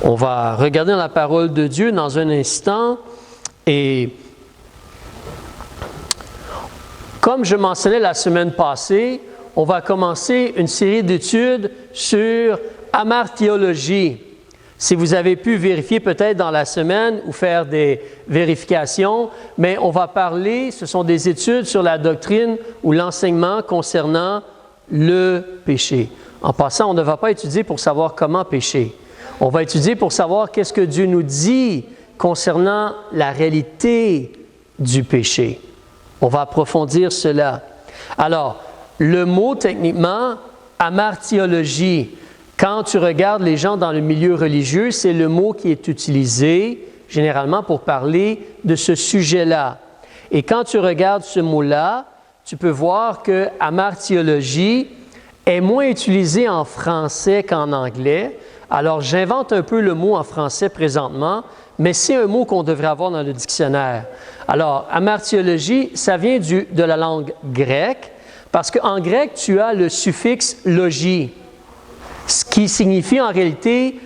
On va regarder dans la parole de Dieu dans un instant et comme je mentionnais la semaine passée, on va commencer une série d'études sur amartiologie. Si vous avez pu vérifier peut-être dans la semaine ou faire des vérifications, mais on va parler, ce sont des études sur la doctrine ou l'enseignement concernant le péché. En passant, on ne va pas étudier pour savoir comment pécher. On va étudier pour savoir qu'est-ce que Dieu nous dit concernant la réalité du péché. On va approfondir cela. Alors, le mot techniquement, amartiologie, quand tu regardes les gens dans le milieu religieux, c'est le mot qui est utilisé généralement pour parler de ce sujet-là. Et quand tu regardes ce mot-là, tu peux voir que amartiologie est moins utilisé en français qu'en anglais. Alors, j'invente un peu le mot en français présentement, mais c'est un mot qu'on devrait avoir dans le dictionnaire. Alors, amartiologie, ça vient de la langue grecque, parce qu'en grec, tu as le suffixe « logie », ce qui signifie en réalité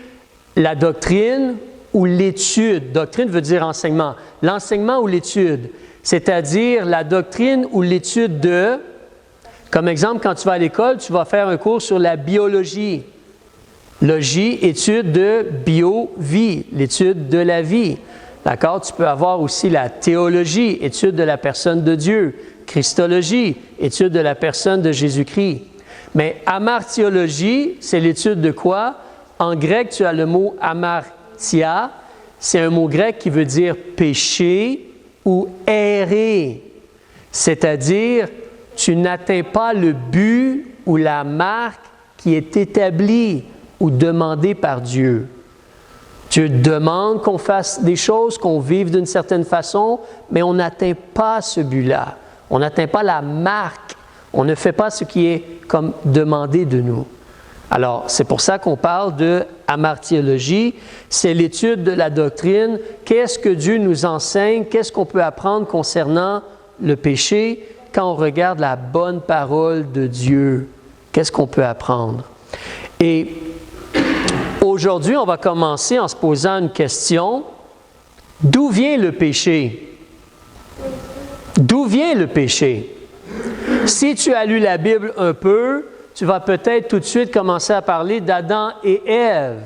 la doctrine ou l'étude. Doctrine veut dire enseignement. L'enseignement ou l'étude, c'est-à-dire la doctrine ou l'étude de, comme exemple, quand tu vas à l'école, tu vas faire un cours sur la biologie. Logie, étude de bio-vie, l'étude de la vie. D'accord? Tu peux avoir aussi la théologie, étude de la personne de Dieu. Christologie, étude de la personne de Jésus-Christ. Mais amartiologie, c'est l'étude de quoi? En grec, tu as le mot amartia. C'est un mot grec qui veut dire péché ou errer. C'est-à-dire, tu n'atteins pas le but ou la marque qui est établie ou demandée par Dieu. Dieu demande qu'on fasse des choses, qu'on vive d'une certaine façon, mais on n'atteint pas ce but-là. On n'atteint pas la marque. On ne fait pas ce qui est comme demandé de nous. Alors, c'est pour ça qu'on parle de amartiologie. C'est l'étude de la doctrine. Qu'est-ce que Dieu nous enseigne? Qu'est-ce qu'on peut apprendre concernant le péché quand on regarde la bonne parole de Dieu? Qu'est-ce qu'on peut apprendre? Et aujourd'hui, on va commencer en se posant une question. D'où vient le péché? D'où vient le péché? Si tu as lu la Bible un peu, tu vas peut-être tout de suite commencer à parler d'Adam et Ève.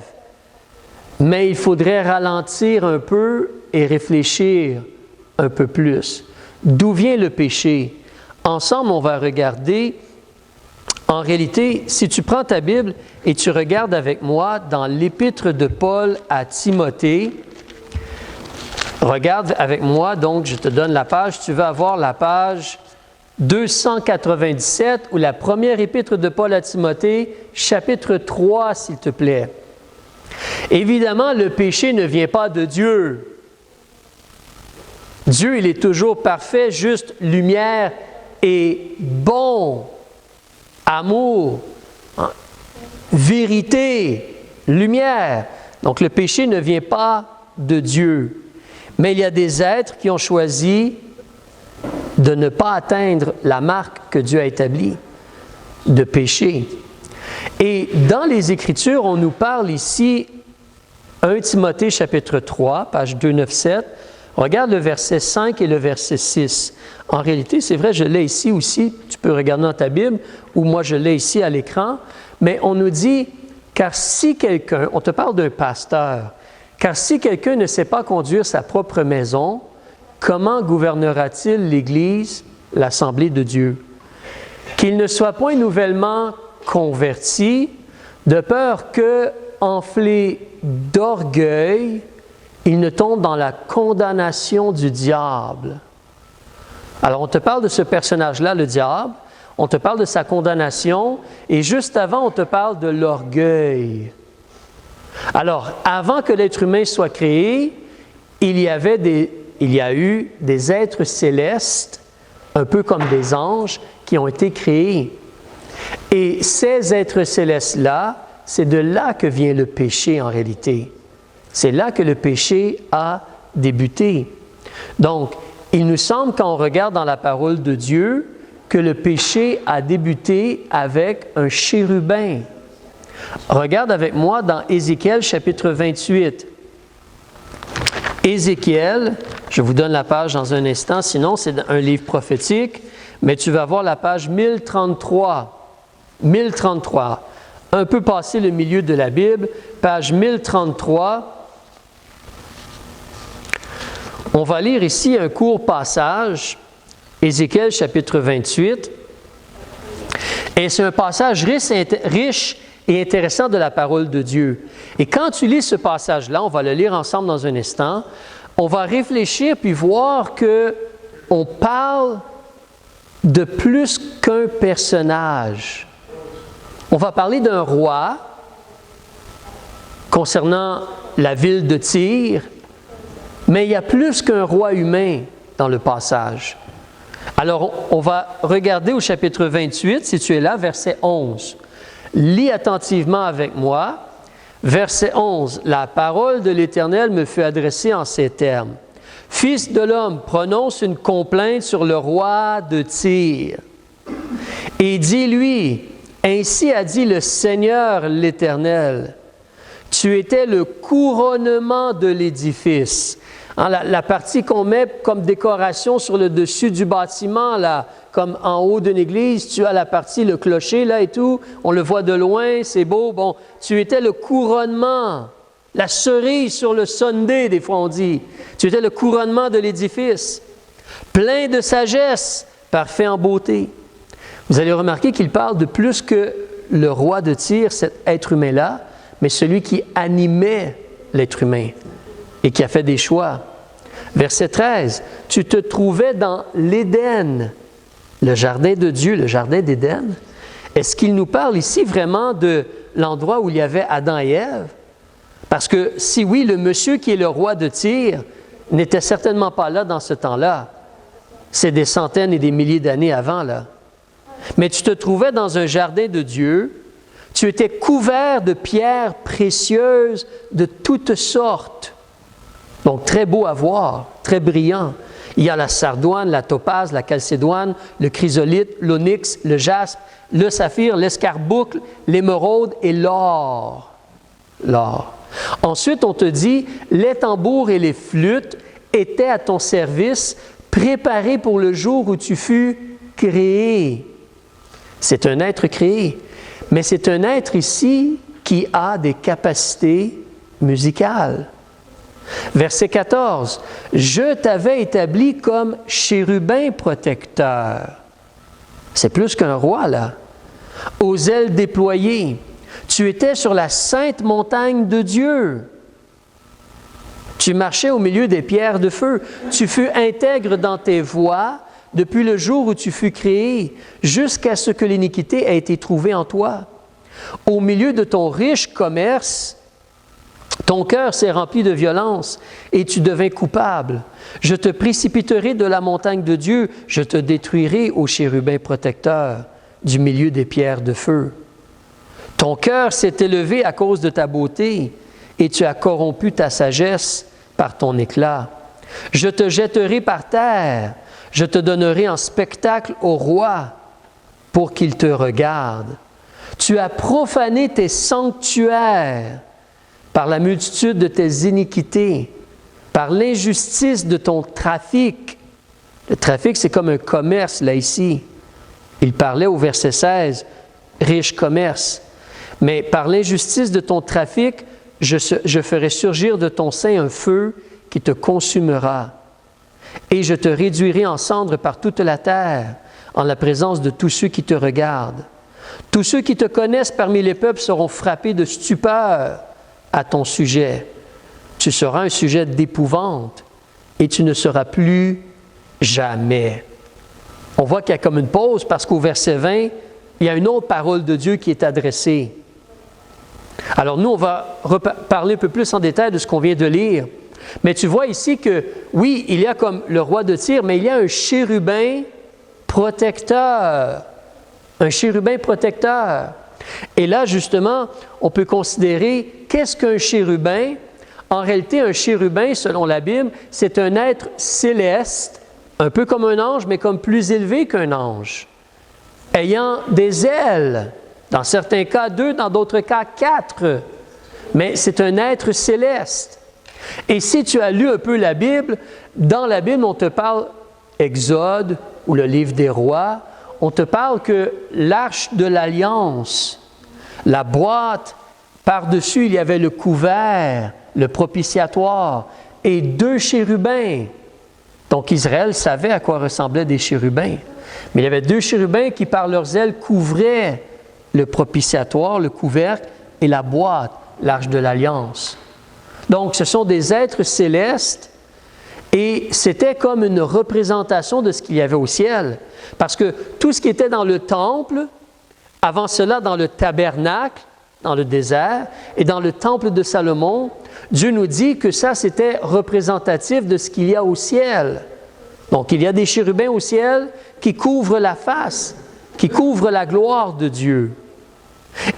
Mais il faudrait ralentir un peu et réfléchir un peu plus. D'où vient le péché? Ensemble, on va regarder. En réalité, si tu prends ta Bible et tu regardes avec moi dans l'épître de Paul à Timothée, regarde avec moi, donc je te donne la page, tu vas avoir la page 297 ou la première épître de Paul à Timothée, chapitre 3, s'il te plaît. Évidemment, le péché ne vient pas de Dieu. Dieu, il est toujours parfait, juste, lumière et bon. Amour, vérité, lumière. Donc le péché ne vient pas de Dieu. Mais il y a des êtres qui ont choisi de ne pas atteindre la marque que Dieu a établie de péché. Et dans les Écritures, on nous parle ici, 1 Timothée chapitre 3, page 297, regarde le verset 5 et le verset 6. En réalité, c'est vrai, je l'ai ici aussi, tu peux regarder dans ta Bible, ou moi je l'ai ici à l'écran, mais on nous dit, car si quelqu'un, on te parle d'un pasteur, car si quelqu'un ne sait pas conduire sa propre maison, comment gouvernera-t-il l'Église, l'Assemblée de Dieu? Qu'il ne soit point nouvellement converti, de peur que, enflé d'orgueil, il ne tombe dans la condamnation du diable. Alors, on te parle de ce personnage-là, le diable, on te parle de sa condamnation, et juste avant, on te parle de l'orgueil. Alors, avant que l'être humain soit créé, il y a eu des êtres célestes, un peu comme des anges, qui ont été créés. Et ces êtres célestes-là, c'est de là que vient le péché en réalité. C'est là que le péché a débuté. Donc, il nous semble, quand on regarde dans la parole de Dieu, que le péché a débuté avec un chérubin. Regarde avec moi dans Ézéchiel chapitre 28. Ézéchiel, je vous donne la page dans un instant, sinon c'est un livre prophétique, mais tu vas voir la page 1033. 1033. Un peu passé le milieu de la Bible, page 1033. On va lire ici un court passage, Ézéchiel chapitre 28. Et c'est un passage riche et intéressant de la parole de Dieu. Et quand tu lis ce passage-là, on va le lire ensemble dans un instant, on va réfléchir puis voir qu'on parle de plus qu'un personnage. On va parler d'un roi concernant la ville de Tyr, mais il y a plus qu'un roi humain dans le passage. Alors, on va regarder au chapitre 28, si tu es là, verset 11. Lis attentivement avec moi. Verset 11. La parole de l'Éternel me fut adressée en ces termes. Fils de l'homme, prononce une complainte sur le roi de Tyr. Et dis-lui, ainsi a dit le Seigneur l'Éternel, tu étais le couronnement de l'édifice. Hein, la partie qu'on met comme décoration sur le dessus du bâtiment, là, comme en haut d'une église, tu as la partie, le clocher là et tout, on le voit de loin, c'est beau. Bon, tu étais le couronnement, la cerise sur le sundae, des fois on dit. Tu étais le couronnement de l'édifice, plein de sagesse, parfait en beauté. Vous allez remarquer qu'il parle de plus que le roi de Tyr, cet être humain-là, mais celui qui animait l'être humain et qui a fait des choix. Verset 13, « Tu te trouvais dans l'Éden, le jardin de Dieu, le jardin d'Éden. » Est-ce qu'il nous parle ici vraiment de l'endroit où il y avait Adam et Ève? Parce que si oui, le monsieur qui est le roi de Tyr n'était certainement pas là dans ce temps-là. C'est des centaines et des milliers d'années avant, là. Mais tu te trouvais dans un jardin de Dieu, tu étais couvert de pierres précieuses de toutes sortes. Donc, très beau à voir, très brillant. Il y a la sardoine, la topaze, la chalcédoine, le chrysolite, l'onyx, le jaspe, le saphir, l'escarboucle, l'émeraude et l'or. L'or. Ensuite, on te dit, les tambours et les flûtes étaient à ton service, préparés pour le jour où tu fus créé. C'est un être créé, mais c'est un être ici qui a des capacités musicales. Verset 14, « Je t'avais établi comme chérubin protecteur. » C'est plus qu'un roi, là. « Aux ailes déployées, tu étais sur la sainte montagne de Dieu. Tu marchais au milieu des pierres de feu. Tu fus intègre dans tes voies depuis le jour où tu fus créé, jusqu'à ce que l'iniquité ait été trouvée en toi. Au milieu de ton riche commerce, ton cœur s'est rempli de violence et tu devins coupable. Je te précipiterai de la montagne de Dieu, je te détruirai, ô chérubin protecteur, du milieu des pierres de feu. Ton cœur s'est élevé à cause de ta beauté et tu as corrompu ta sagesse par ton éclat. Je te jetterai par terre, je te donnerai en spectacle au roi pour qu'il te regarde. Tu as profané tes sanctuaires par la multitude de tes iniquités, par l'injustice de ton trafic. Le trafic, c'est comme un commerce, là, ici. Il parlait au verset 16, riche commerce. Mais par l'injustice de ton trafic, je ferai surgir de ton sein un feu qui te consumera. Et je te réduirai en cendres par toute la terre, en la présence de tous ceux qui te regardent. Tous ceux qui te connaissent parmi les peuples seront frappés de stupeur à ton sujet. Tu seras un sujet d'épouvante et tu ne seras plus jamais. On voit qu'il y a comme une pause parce qu'au verset 20, il y a une autre parole de Dieu qui est adressée. Alors nous, on va parler un peu plus en détail de ce qu'on vient de lire. Mais tu vois ici que, oui, il y a comme le roi de Tyr, mais il y a un chérubin protecteur. Un chérubin protecteur. Et là, justement, on peut considérer qu'est-ce qu'un chérubin? En réalité, un chérubin, selon la Bible, c'est un être céleste, un peu comme un ange, mais comme plus élevé qu'un ange, ayant des ailes. Dans certains cas, 2, dans d'autres cas, 4. Mais c'est un être céleste. Et si tu as lu un peu la Bible, dans la Bible, on te parle, Exode ou le livre des rois, on te parle que l'arche de l'alliance, la boîte, par-dessus, il y avait le couvert, le propitiatoire et 2 chérubins. Donc Israël savait à quoi ressemblaient des chérubins. Mais il y avait 2 chérubins qui, par leurs ailes, couvraient le propitiatoire, le couvercle et la boîte, l'arche de l'alliance. Donc, ce sont des êtres célestes et c'était comme une représentation de ce qu'il y avait au ciel. Parce que tout ce qui était dans le temple, avant cela dans le tabernacle, dans le désert, et dans le temple de Salomon, Dieu nous dit que ça, c'était représentatif de ce qu'il y a au ciel. Donc, il y a des chérubins au ciel qui couvrent la face, qui couvrent la gloire de Dieu.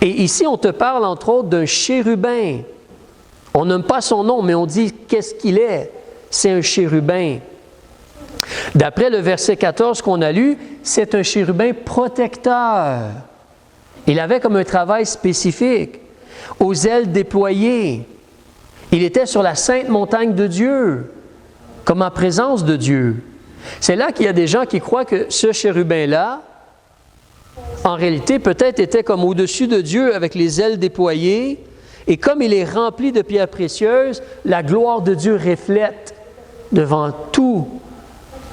Et ici, on te parle, entre autres, d'un chérubin. On nomme pas son nom, mais on dit qu'est-ce qu'il est. C'est un chérubin. D'après le verset 14 qu'on a lu, c'est un chérubin protecteur. Il avait comme un travail spécifique, aux ailes déployées. Il était sur la sainte montagne de Dieu, comme en présence de Dieu. C'est là qu'il y a des gens qui croient que ce chérubin-là, en réalité, peut-être était comme au-dessus de Dieu avec les ailes déployées, et comme il est rempli de pierres précieuses, la gloire de Dieu reflète devant tout.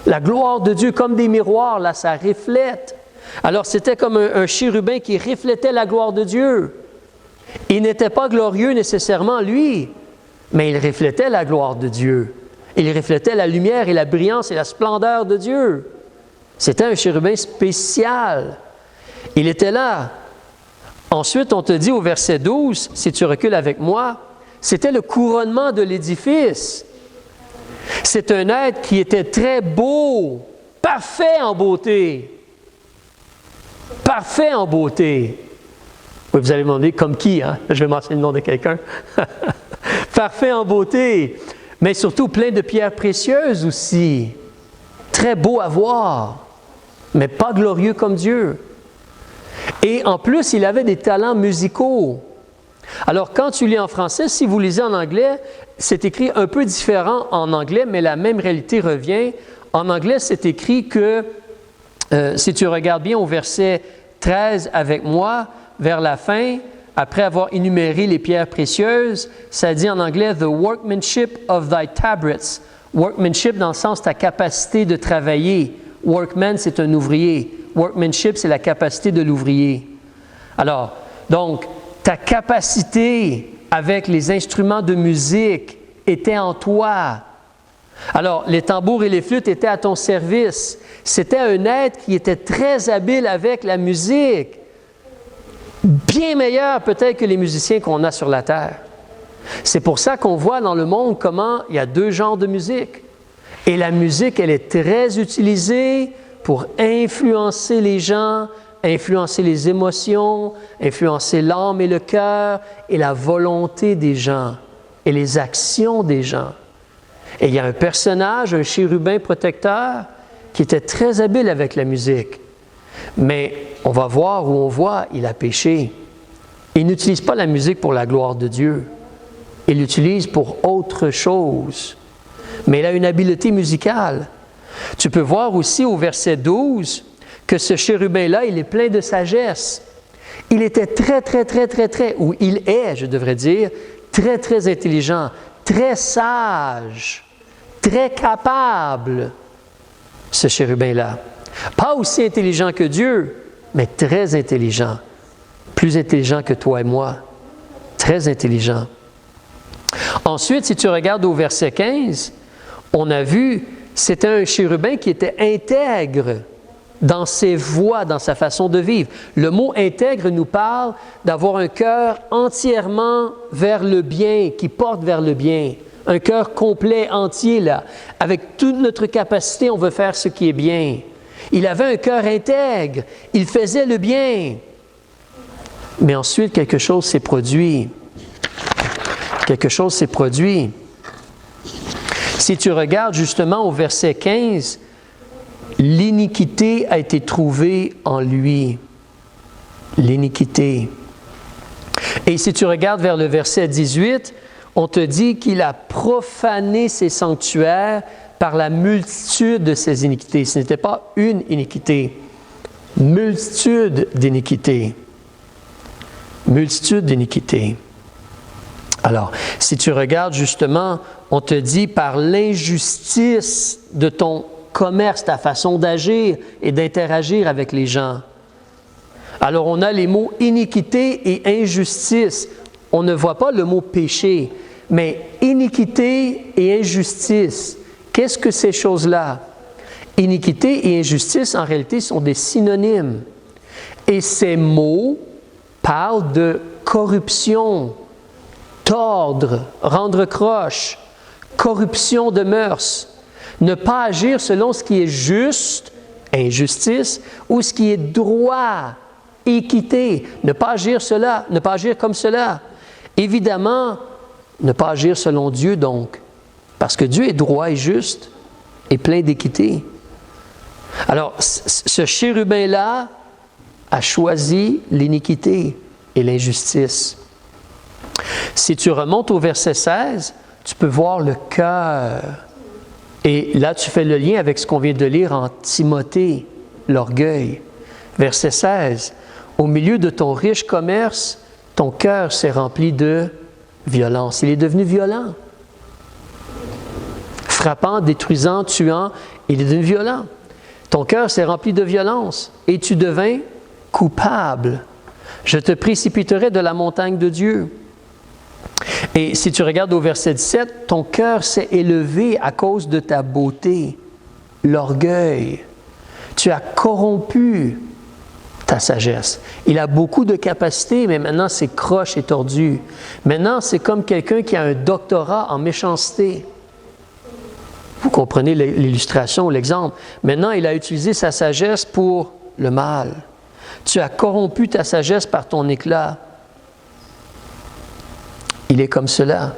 La gloire de Dieu, comme des miroirs, là, ça reflète. Alors, c'était comme un chérubin qui reflétait la gloire de Dieu. Il n'était pas glorieux nécessairement, lui, mais il reflétait la gloire de Dieu. Il reflétait la lumière et la brillance et la splendeur de Dieu. C'était un chérubin spécial. Il était là. Ensuite, on te dit au verset 12, si tu recules avec moi, c'était le couronnement de l'édifice. C'est un être qui était très beau, parfait en beauté. Parfait en beauté. Oui, vous allez me demander, comme qui, hein? Je vais mentionner le nom de quelqu'un. Parfait en beauté, mais surtout plein de pierres précieuses aussi. Très beau à voir, mais pas glorieux comme Dieu. Et en plus, il avait des talents musicaux. Alors, quand tu lis en français, si vous lisez en anglais, c'est écrit un peu différent en anglais, mais la même réalité revient. En anglais, c'est écrit que, si tu regardes bien au verset 13 avec moi, vers la fin, après avoir énuméré les pierres précieuses, ça dit en anglais « The workmanship of thy tabrets ». Workmanship dans le sens de ta capacité de travailler. Workman, c'est un ouvrier. Workmanship, c'est la capacité de l'ouvrier. Alors, donc, ta capacité avec les instruments de musique était en toi. Alors, les tambours et les flûtes étaient à ton service. C'était un être qui était très habile avec la musique. Bien meilleur peut-être que les musiciens qu'on a sur la terre. C'est pour ça qu'on voit dans le monde comment il y a 2 genres de musique. Et la musique, elle est très utilisée pour influencer les gens, influencer les émotions, influencer l'âme et le cœur et la volonté des gens et les actions des gens. Et il y a un personnage, un chérubin protecteur, qui était très habile avec la musique. Mais on va voir où on voit, il a péché. Il n'utilise pas la musique pour la gloire de Dieu. Il l'utilise pour autre chose. Mais il a une habileté musicale. Tu peux voir aussi au verset 12 que ce chérubin-là, il est plein de sagesse. Il était ou il est, je devrais dire, très intelligent, très sage, très capable, ce chérubin-là. Pas aussi intelligent que Dieu, mais très intelligent. Plus intelligent que toi et moi. Très intelligent. Ensuite, si tu regardes au verset 15, on a vu, c'était un chérubin qui était intègre dans ses voies, dans sa façon de vivre. Le mot intègre nous parle d'avoir un cœur entièrement vers le bien, qui porte vers le bien. Un cœur complet, entier, là. Avec toute notre capacité, on veut faire ce qui est bien. Il avait un cœur intègre. Il faisait le bien. Mais ensuite, quelque chose s'est produit. Quelque chose s'est produit. Si tu regardes justement au verset 15, l'iniquité a été trouvée en lui. l'iniquité. Et si tu regardes vers le verset 18, on te dit qu'il a profané ses sanctuaires par la multitude de ses iniquités. Ce n'était pas une iniquité, multitude d'iniquités. Multitude d'iniquités. Alors, si tu regardes justement, on te dit par l'injustice de ton commerce, ta façon d'agir et d'interagir avec les gens. Alors, on a les mots iniquité et injustice. On ne voit pas le mot péché, mais iniquité et injustice. Qu'est-ce que ces choses-là? Iniquité et injustice, en réalité, sont des synonymes. Et ces mots parlent de corruption, tordre, rendre croche, corruption de mœurs, ne pas agir selon ce qui est juste, injustice, ou ce qui est droit, équité, ne pas agir cela, ne pas agir comme cela. Évidemment, ne pas agir selon Dieu donc, parce que Dieu est droit et juste et plein d'équité. Alors, ce chérubin-là a choisi l'iniquité et l'injustice. Si tu remontes au verset 16, tu peux voir le cœur. Et là, tu fais le lien avec ce qu'on vient de lire en Timothée, l'orgueil. Verset 16. Au milieu de ton riche commerce, ton cœur s'est rempli de violence. Il est devenu violent. Frappant, détruisant, tuant, il est devenu violent. Ton cœur s'est rempli de violence et tu devins coupable. Je te précipiterai de la montagne de Dieu. Et si tu regardes au verset 17, ton cœur s'est élevé à cause de ta beauté, l'orgueil. Tu as corrompu ta sagesse. Il a beaucoup de capacités, mais maintenant c'est croche et tordu. Maintenant, c'est comme quelqu'un qui a un doctorat en méchanceté. Vous comprenez l'illustration ou l'exemple. Maintenant, il a utilisé sa sagesse pour le mal. Tu as corrompu ta sagesse par ton éclat. Il est comme cela.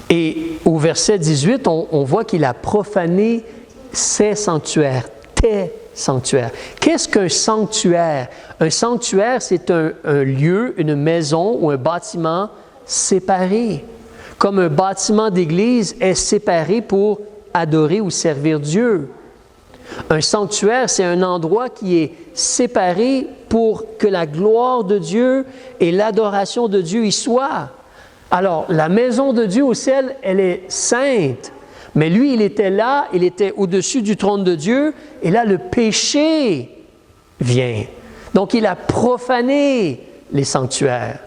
Et au verset 18, on voit qu'il a profané ses sanctuaires, tes sanctuaires. Qu'est-ce qu'un sanctuaire? Un sanctuaire, c'est un lieu, une maison ou un bâtiment séparé. Comme un bâtiment d'église est séparé pour adorer ou servir Dieu. Un sanctuaire, c'est un endroit qui est séparé pour que la gloire de Dieu et l'adoration de Dieu y soient. Alors, la maison de Dieu au ciel, elle est sainte. Mais lui, il était là, il était au-dessus du trône de Dieu, et là, le péché vient. Donc, il a profané les sanctuaires.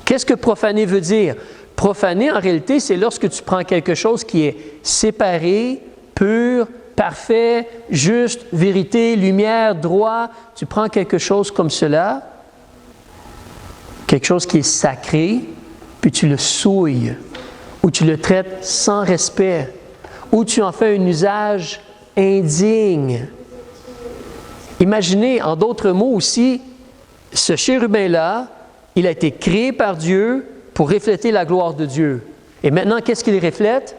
Qu'est-ce que profaner veut dire? Profaner, en réalité, c'est lorsque tu prends quelque chose qui est séparé, pur, parfait, juste, vérité, lumière, droit. Tu prends quelque chose comme cela, quelque chose qui est sacré, puis tu le souilles, ou tu le traites sans respect, ou tu en fais un usage indigne. Imaginez, en d'autres mots aussi, ce chérubin-là, il a été créé par Dieu pour refléter la gloire de Dieu. Et maintenant, qu'est-ce qu'il reflète?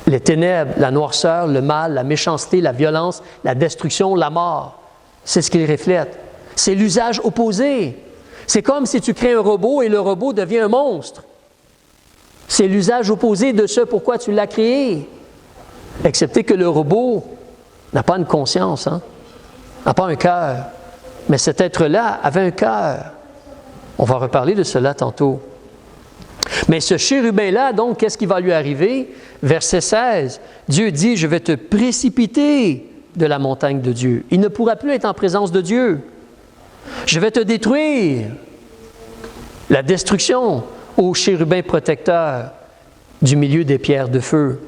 Les ténèbres, la noirceur, le mal, la méchanceté, la violence, la destruction, la mort. C'est ce qu'il reflète. C'est l'usage opposé. C'est comme si tu crées un robot et le robot devient un monstre. C'est l'usage opposé de ce pourquoi tu l'as créé. Excepté que le robot n'a pas une conscience, n'a pas un cœur. Mais cet être-là avait un cœur. On va reparler de cela tantôt. Mais ce chérubin-là, donc, qu'est-ce qui va lui arriver? Verset 16, Dieu dit, « Je vais te précipiter de la montagne de Dieu. » Il ne pourra plus être en présence de Dieu. « Je vais te détruire. » La destruction au chérubin protecteur du milieu des pierres de feu.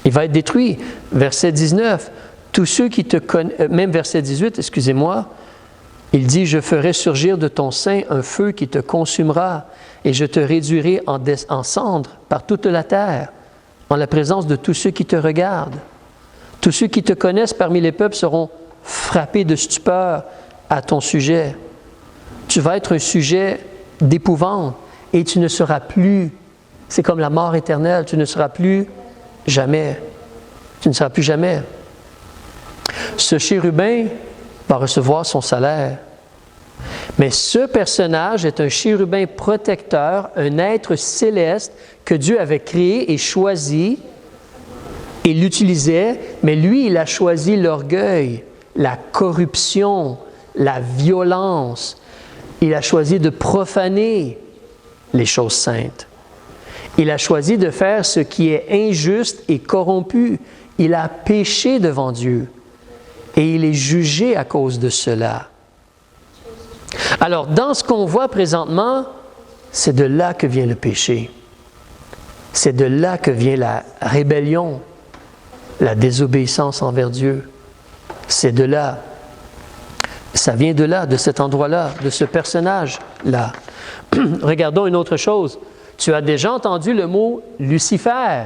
Il va être détruit. Verset 19, « Tous ceux qui te connaissent... » Même verset 18, excusez-moi, il dit, « Je ferai surgir de ton sein un feu qui te consumera, et je te réduirai en cendres par toute la terre, en la présence de tous ceux qui te regardent. Tous ceux qui te connaissent parmi les peuples seront frappés de stupeur à ton sujet. Tu vas être un sujet d'épouvante, et tu ne seras plus, c'est comme la mort éternelle, tu ne seras plus jamais. Tu ne seras plus jamais. » Ce chérubin va recevoir son salaire. Mais ce personnage est un chérubin protecteur, un être céleste que Dieu avait créé et choisi et l'utilisait, mais lui, il a choisi l'orgueil, la corruption, la violence. Il a choisi de profaner les choses saintes. Il a choisi de faire ce qui est injuste et corrompu. Il a péché devant Dieu et il est jugé à cause de cela. Alors, dans ce qu'on voit présentement, c'est de là que vient le péché. C'est de là que vient la rébellion, la désobéissance envers Dieu. C'est de là. Ça vient de là, de cet endroit-là, de ce personnage-là. Regardons une autre chose. Tu as déjà entendu le mot Lucifer.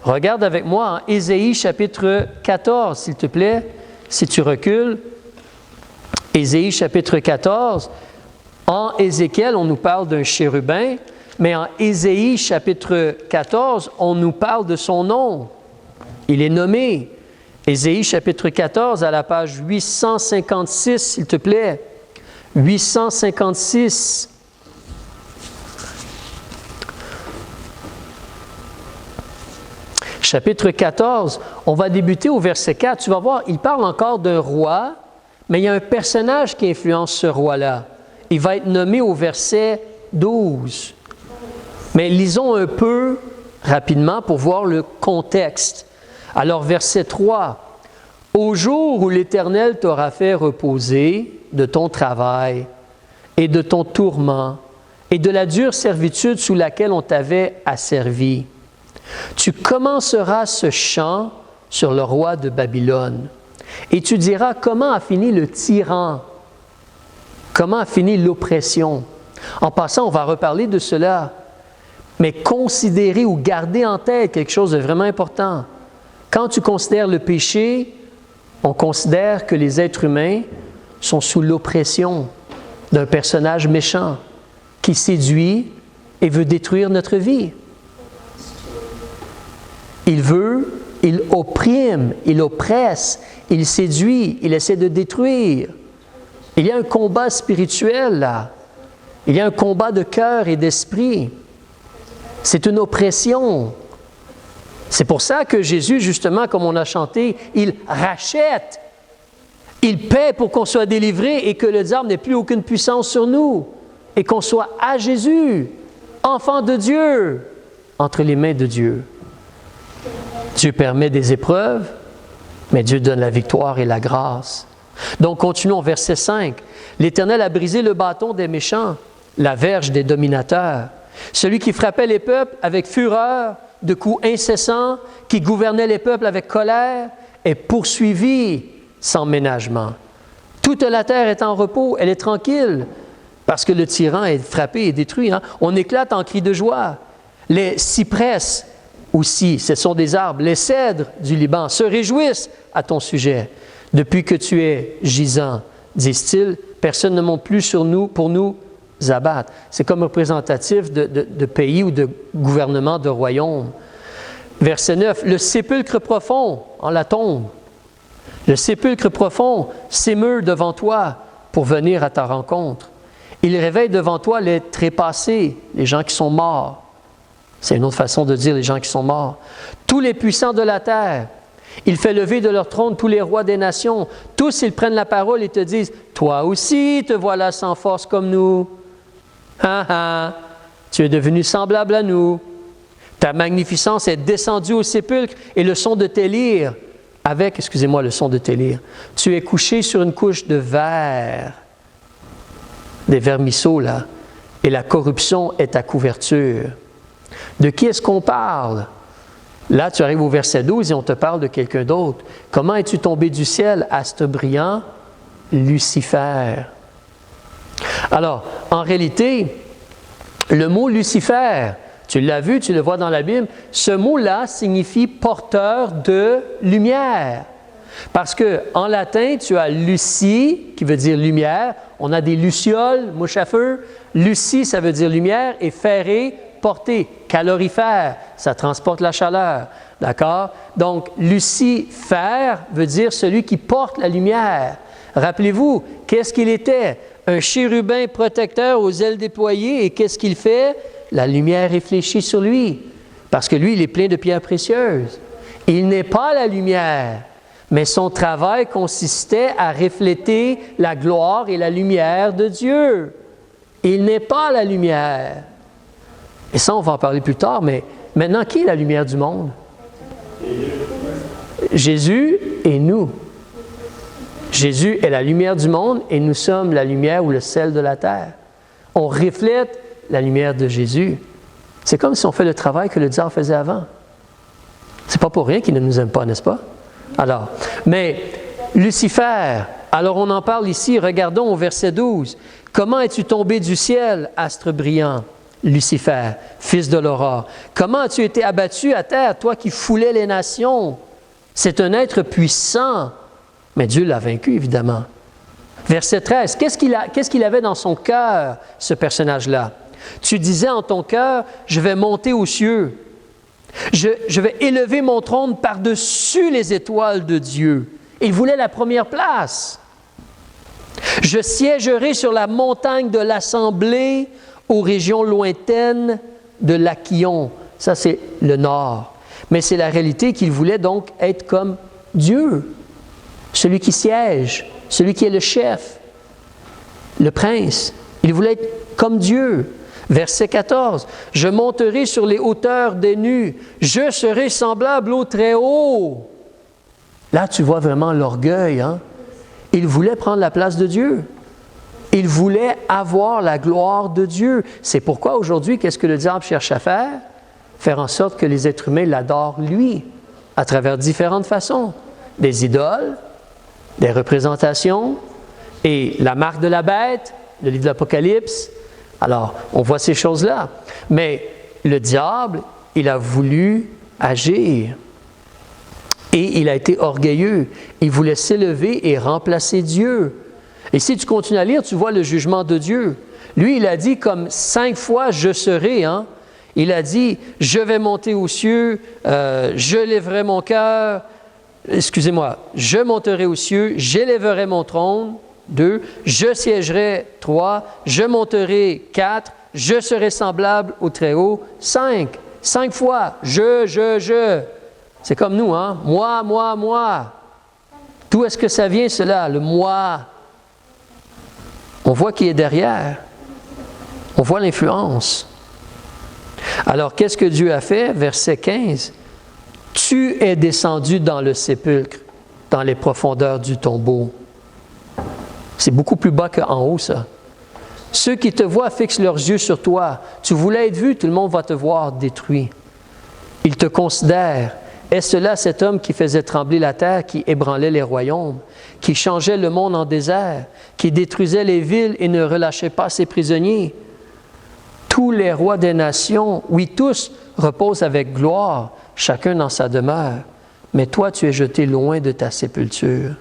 Regarde avec moi en Ésaïe chapitre 14, s'il te plaît, si tu recules. Ésaïe chapitre 14. En Ézéchiel, on nous parle d'un chérubin, mais en Ésaïe chapitre 14, on nous parle de son nom. Il est nommé. Ésaïe chapitre 14 à la page 856, s'il te plaît. 856. Chapitre 14, on va débuter au verset 4. Tu vas voir, il parle encore d'un roi, mais il y a un personnage qui influence ce roi-là. Il va être nommé au verset 12. Mais lisons un peu rapidement pour voir le contexte. Alors, verset 3. « Au jour où l'Éternel t'aura fait reposer de ton travail et de ton tourment et de la dure servitude sous laquelle on t'avait asservi, tu commenceras ce chant sur le roi de Babylone et tu diras comment a fini le tyran, comment a fini l'oppression. » En passant, on va reparler de cela, mais considérer ou garder en tête quelque chose de vraiment important. Quand tu considères le péché, on considère que les êtres humains sont sous l'oppression d'un personnage méchant qui séduit et veut détruire notre vie. Il opprime, il oppresse, il séduit, il essaie de détruire. Il y a un combat spirituel là. Il y a un combat de cœur et d'esprit. C'est une oppression. C'est pour ça que Jésus, justement, comme on a chanté, il rachète, il paie pour qu'on soit délivré et que le diable n'ait plus aucune puissance sur nous et qu'on soit à Jésus, enfant de Dieu, entre les mains de Dieu. Dieu permet des épreuves, mais Dieu donne la victoire et la grâce. Donc, continuons, verset 5. « L'Éternel a brisé le bâton des méchants, la verge des dominateurs. Celui qui frappait les peuples avec fureur, de coups incessants, qui gouvernait les peuples avec colère, est poursuivi sans ménagement. Toute la terre est en repos, elle est tranquille, parce que le tyran est frappé et détruit. Hein? On éclate en cris de joie. Les cypresses aussi, ce sont des arbres, les cèdres du Liban se réjouissent à ton sujet. Depuis que tu es gisant, disent-ils, personne ne monte plus sur nous pour nous abattre. C'est comme représentatif de pays ou de gouvernement, de royaume. Verset 9, le sépulcre profond en la tombe. Le sépulcre profond s'émeut devant toi pour venir à ta rencontre. Il réveille devant toi les trépassés, les gens qui sont morts. C'est une autre façon de dire les gens qui sont morts. Tous les puissants de la terre. Il fait lever de leur trône tous les rois des nations. Tous, ils prennent la parole et te disent, « Toi aussi, te voilà sans force comme nous. Tu es devenu semblable à nous. Ta magnificence est descendue au sépulcre et le son de tes lyres, le son de tes lyres. Tu es couché sur une couche de verre, des vermisseaux là, et la corruption est ta couverture. » De qui est-ce qu'on parle? Là, tu arrives au verset 12 et on te parle de quelqu'un d'autre. Comment es-tu tombé du ciel, astre brillant? Lucifer. Alors, en réalité, le mot Lucifer, tu l'as vu, tu le vois dans la Bible, ce mot-là signifie porteur de lumière. Parce qu'en latin, tu as Lucie, qui veut dire lumière. On a des lucioles, mouches à feu. Lucie, ça veut dire lumière, et ferré, porter, calorifère, ça transporte la chaleur. D'accord? Donc, Lucifer veut dire celui qui porte la lumière. Rappelez-vous, qu'est-ce qu'il était? Un chérubin protecteur aux ailes déployées. Et qu'est-ce qu'il fait? La lumière réfléchit sur lui. Parce que lui, il est plein de pierres précieuses. Il n'est pas la lumière, mais son travail consistait à refléter la gloire et la lumière de Dieu. Il n'est pas la lumière. Et ça, on va en parler plus tard, mais maintenant, qui est la lumière du monde? Jésus et nous. Jésus est la lumière du monde et nous sommes la lumière ou le sel de la terre. On reflète la lumière de Jésus. C'est comme si on fait le travail que le diable faisait avant. C'est pas pour rien qu'il ne nous aime pas, n'est-ce pas? Alors, mais Lucifer, alors on en parle ici, regardons au verset 12. Comment es-tu tombé du ciel, astre brillant, Lucifer, fils de l'aurore? Comment as-tu été abattu à terre, toi qui foulais les nations? C'est un être puissant, mais Dieu l'a vaincu, évidemment. Verset 13, qu'est-ce qu'il avait dans son cœur, ce personnage-là? Tu disais en ton cœur, je vais monter aux cieux. Je vais élever mon trône par-dessus les étoiles de Dieu. Il voulait la première place. Je siégerai sur la montagne de l'Assemblée aux régions lointaines de l'Aquillon. Ça, c'est le nord. Mais c'est la réalité qu'il voulait donc être comme Dieu. Celui qui siège, celui qui est le chef, le prince. Il voulait être comme Dieu. Verset 14, « Je monterai sur les hauteurs des nus, je serai semblable au Très-Haut. » Là, tu vois vraiment l'orgueil. Hein? Il voulait prendre la place de Dieu. Il voulait avoir la gloire de Dieu. C'est pourquoi aujourd'hui, qu'est-ce que le diable cherche à faire? Faire en sorte que les êtres humains l'adorent lui, à travers différentes façons. Des idoles, des représentations, et la marque de la bête, le livre de l'Apocalypse. Alors, on voit ces choses-là. Mais le diable, il a voulu agir. Et il a été orgueilleux. Il voulait s'élever et remplacer Dieu. Et si tu continues à lire, tu vois le jugement de Dieu. Lui, il a dit comme 5 fois « je serai ». Hein? Il a dit « je vais monter aux cieux, je lèverai mon cœur ». Excusez-moi, « je monterai aux cieux, j'élèverai mon trône ». 2, je siégerai. 3, je monterai. 4, je serai semblable au Très-Haut. 5 fois, je. C'est comme nous, hein? Moi. D'où est-ce que ça vient, cela, le moi? On voit qui est derrière. On voit l'influence. Alors, qu'est-ce que Dieu a fait? Verset 15. Tu es descendu dans le sépulcre, dans les profondeurs du tombeau. C'est beaucoup plus bas qu'en haut, ça. Ceux qui te voient fixent leurs yeux sur toi. Tu voulais être vu, tout le monde va te voir détruit. Ils te considèrent. Est-ce là cet homme qui faisait trembler la terre, qui ébranlait les royaumes, qui changeait le monde en désert, qui détruisait les villes et ne relâchait pas ses prisonniers? Tous les rois des nations, oui, tous, reposent avec gloire, chacun dans sa demeure. Mais toi, tu es jeté loin de ta sépulture,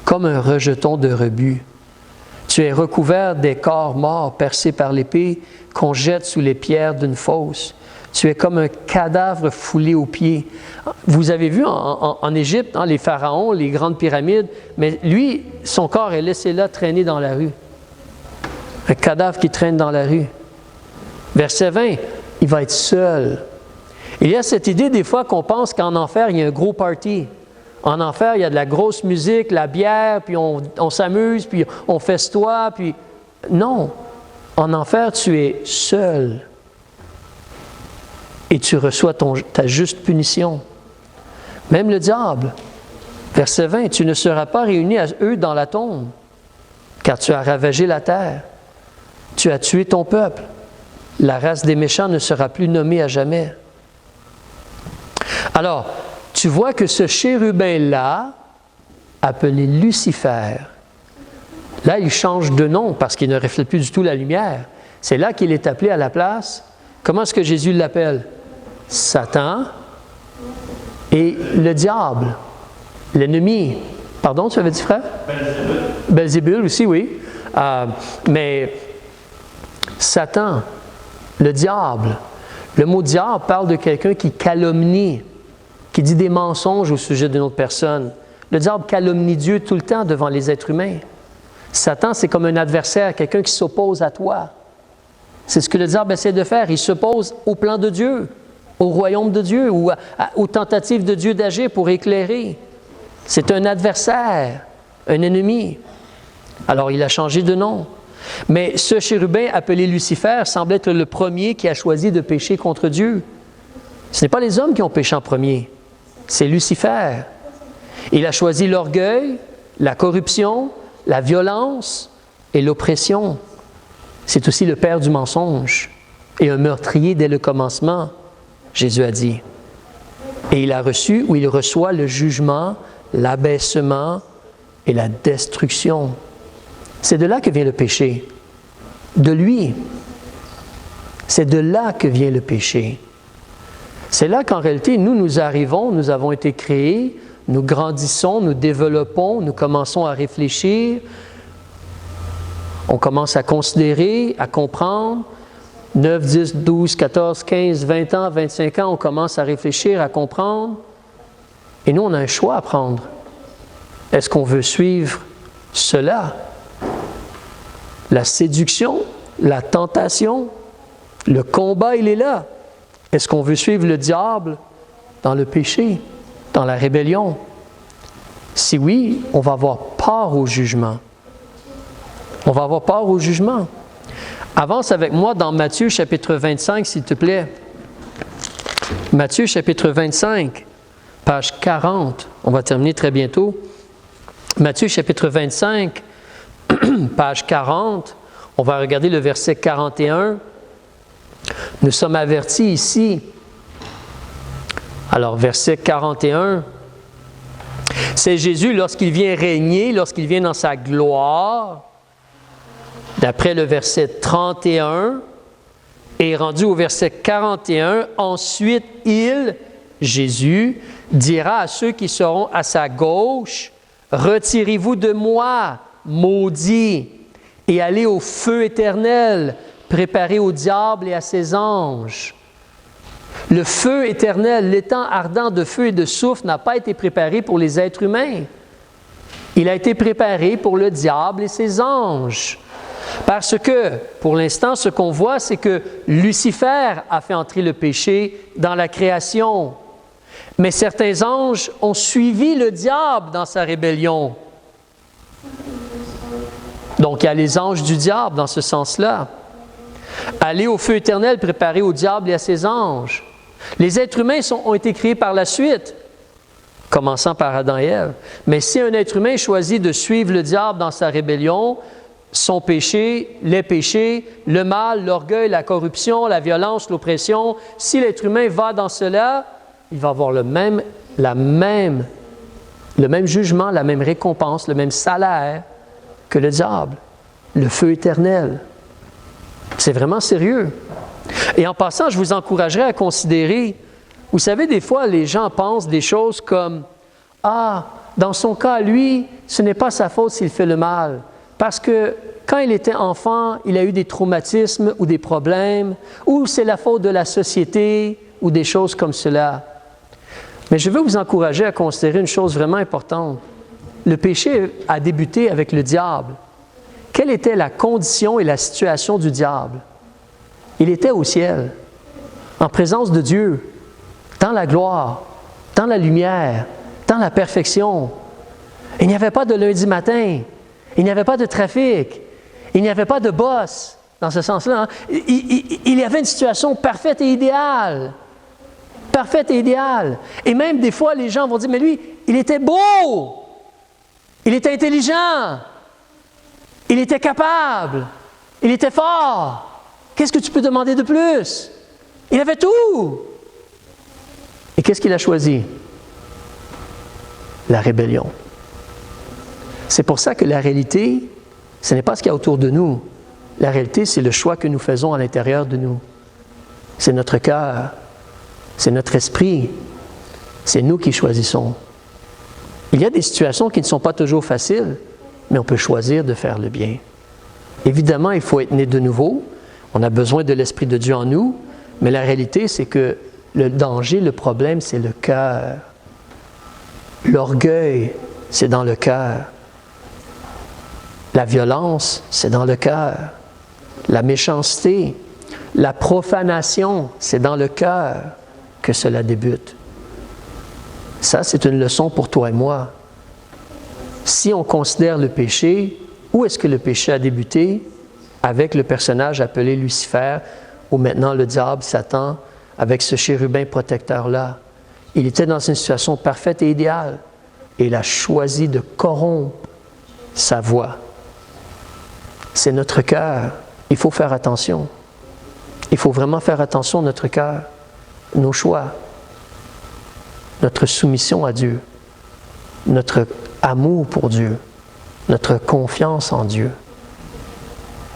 comme un rejeton de rebut. Tu es recouvert des corps morts percés par l'épée qu'on jette sous les pierres d'une fosse. Tu es comme un cadavre foulé aux pieds. Vous avez vu en Égypte, hein, les pharaons, les grandes pyramides, mais lui, son corps est laissé là traîner dans la rue. Un cadavre qui traîne dans la rue. Verset 20, il va être seul. Il y a cette idée des fois qu'on pense qu'en enfer, il y a un gros party. En enfer, il y a de la grosse musique, la bière, puis on s'amuse, puis on festoie, puis... Non, en enfer, tu es seul. Et tu reçois ta juste punition. Même le diable. Verset 20, tu ne seras pas réuni à eux dans la tombe, car tu as ravagé la terre. Tu as tué ton peuple. La race des méchants ne sera plus nommée à jamais. Alors, tu vois que ce chérubin-là, appelé Lucifer, là, il change de nom parce qu'il ne reflète plus du tout la lumière. C'est là qu'il est appelé à la place. Comment est-ce que Jésus l'appelle? Satan et le diable, l'ennemi. Pardon, tu avais dit, frère? Belzébul aussi, oui. Mais Satan, le diable. Le mot diable parle de quelqu'un qui calomnie, qui dit des mensonges au sujet d'une autre personne. Le diable calomnie Dieu tout le temps devant les êtres humains. Satan, c'est comme un adversaire, quelqu'un qui s'oppose à toi. C'est ce que le diable essaie de faire. Il s'oppose au plan de Dieu, au royaume de Dieu ou aux tentatives de Dieu d'agir pour éclairer. C'est un adversaire, un ennemi. Alors, il a changé de nom. Mais ce chérubin appelé Lucifer semble être le premier qui a choisi de pécher contre Dieu. Ce n'est pas les hommes qui ont péché en premier, c'est Lucifer. Il a choisi l'orgueil, la corruption, la violence et l'oppression. C'est aussi le père du mensonge et un meurtrier dès le commencement, Jésus a dit. Et il a reçu ou il reçoit le jugement, l'abaissement et la destruction. C'est de là que vient le péché. De lui. C'est de là que vient le péché. C'est là qu'en réalité, nous arrivons, nous avons été créés, nous grandissons, nous développons, nous commençons à réfléchir, on commence à considérer, à comprendre. 9, 10, 12, 14, 15, 20 ans, 25 ans, on commence à réfléchir, à comprendre. Et nous, on a un choix à prendre. Est-ce qu'on veut suivre cela? La séduction, la tentation, le combat, il est là. Est-ce qu'on veut suivre le diable dans le péché, dans la rébellion? Si oui, on va avoir part au jugement. On va avoir part au jugement. Avance avec moi dans Matthieu chapitre 25, s'il te plaît. Matthieu chapitre 25, page 40. On va terminer très bientôt. Matthieu chapitre 25, page 40. On va regarder le verset 41. Nous sommes avertis ici. Alors, verset 41. C'est Jésus lorsqu'il vient régner, lorsqu'il vient dans sa gloire. D'après le verset 31, et rendu au verset 41, ensuite il, Jésus, dira à ceux qui seront à sa gauche, « Retirez-vous de moi, maudits, et allez au feu éternel, préparé au diable et à ses anges. » Le feu éternel, l'étang ardent de feu et de soufre n'a pas été préparé pour les êtres humains. Il a été préparé pour le diable et ses anges. Parce que, pour l'instant, ce qu'on voit, c'est que Lucifer a fait entrer le péché dans la création. Mais certains anges ont suivi le diable dans sa rébellion. Donc, il y a les anges du diable dans ce sens-là. Aller au feu éternel préparé au diable et à ses anges. Les êtres humains ont été créés par la suite, commençant par Adam et Ève. Mais si un être humain choisit de suivre le diable dans sa rébellion, son péché, les péchés, le mal, l'orgueil, la corruption, la violence, l'oppression, si l'être humain va dans cela, il va avoir le même jugement, la même récompense, le même salaire que le diable, le feu éternel. C'est vraiment sérieux. Et en passant, je vous encouragerais à considérer, vous savez, des fois, les gens pensent des choses comme « Ah, dans son cas, lui, ce n'est pas sa faute s'il fait le mal. » Parce que quand il était enfant, il a eu des traumatismes ou des problèmes, ou c'est la faute de la société, ou des choses comme cela. Mais je veux vous encourager à considérer une chose vraiment importante. Le péché a débuté avec le diable. Quelle était la condition et la situation du diable? Il était au ciel, en présence de Dieu, dans la gloire, dans la lumière, dans la perfection. Il n'y avait pas de lundi matin. Il n'y avait pas de trafic. Il n'y avait pas de boss, dans ce sens-là. Hein? Il y avait une situation parfaite et idéale. Parfaite et idéale. Et même des fois, les gens vont dire, mais lui, il était beau. Il était intelligent. Il était capable. Il était fort. Qu'est-ce que tu peux demander de plus? Il avait tout. Et qu'est-ce qu'il a choisi? La rébellion. C'est pour ça que la réalité, ce n'est pas ce qu'il y a autour de nous. La réalité, c'est le choix que nous faisons à l'intérieur de nous. C'est notre cœur, c'est notre esprit, c'est nous qui choisissons. Il y a des situations qui ne sont pas toujours faciles, mais on peut choisir de faire le bien. Évidemment, il faut être né de nouveau. On a besoin de l'Esprit de Dieu en nous, mais la réalité, c'est que le danger, le problème, c'est le cœur, l'orgueil, c'est dans le cœur. La violence, c'est dans le cœur. La méchanceté, la profanation, c'est dans le cœur que cela débute. Ça, c'est une leçon pour toi et moi. Si on considère le péché, où est-ce que le péché a débuté? Avec le personnage appelé Lucifer, ou maintenant le diable, Satan, avec ce chérubin protecteur-là. Il était dans une situation parfaite et idéale, et il a choisi de corrompre sa voix. C'est notre cœur. Il faut faire attention. Il faut vraiment faire attention à notre cœur, nos choix, notre soumission à Dieu, notre amour pour Dieu, notre confiance en Dieu.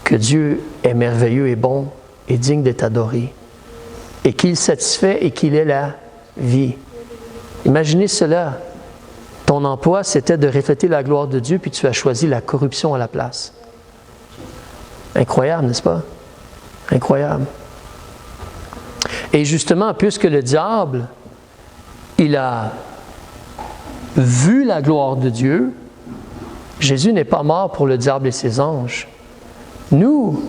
Que Dieu est merveilleux et bon et digne d'être adoré, et qu'il satisfait et qu'il est la vie. Imaginez cela. Ton emploi, c'était de refléter la gloire de Dieu, puis tu as choisi la corruption à la place. Incroyable, n'est-ce pas? Incroyable. Et justement, puisque le diable, il a vu la gloire de Dieu, Jésus n'est pas mort pour le diable et ses anges. Nous,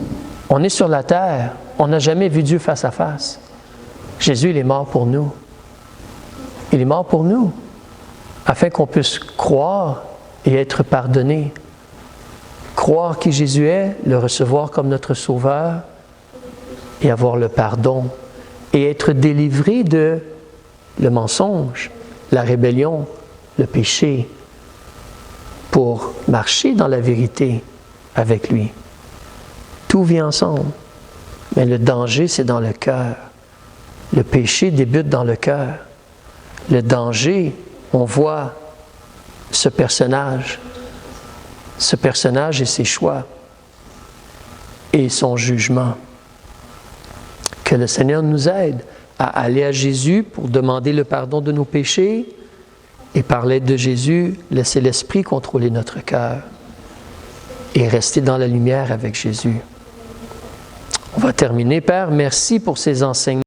on est sur la terre, on n'a jamais vu Dieu face à face. Jésus, il est mort pour nous. Il est mort pour nous, afin qu'on puisse croire et être pardonné. Croire qui Jésus est, le recevoir comme notre Sauveur et avoir le pardon et être délivré de le mensonge, la rébellion, le péché, pour marcher dans la vérité avec lui. Tout vit ensemble, mais le danger, c'est dans le cœur. Le péché débute dans le cœur. Le danger, on voit ce personnage et ses choix et son jugement. Que le Seigneur nous aide à aller à Jésus pour demander le pardon de nos péchés et par l'aide de Jésus, laisser l'Esprit contrôler notre cœur et rester dans la lumière avec Jésus. On va terminer. Père, merci pour ces enseignements.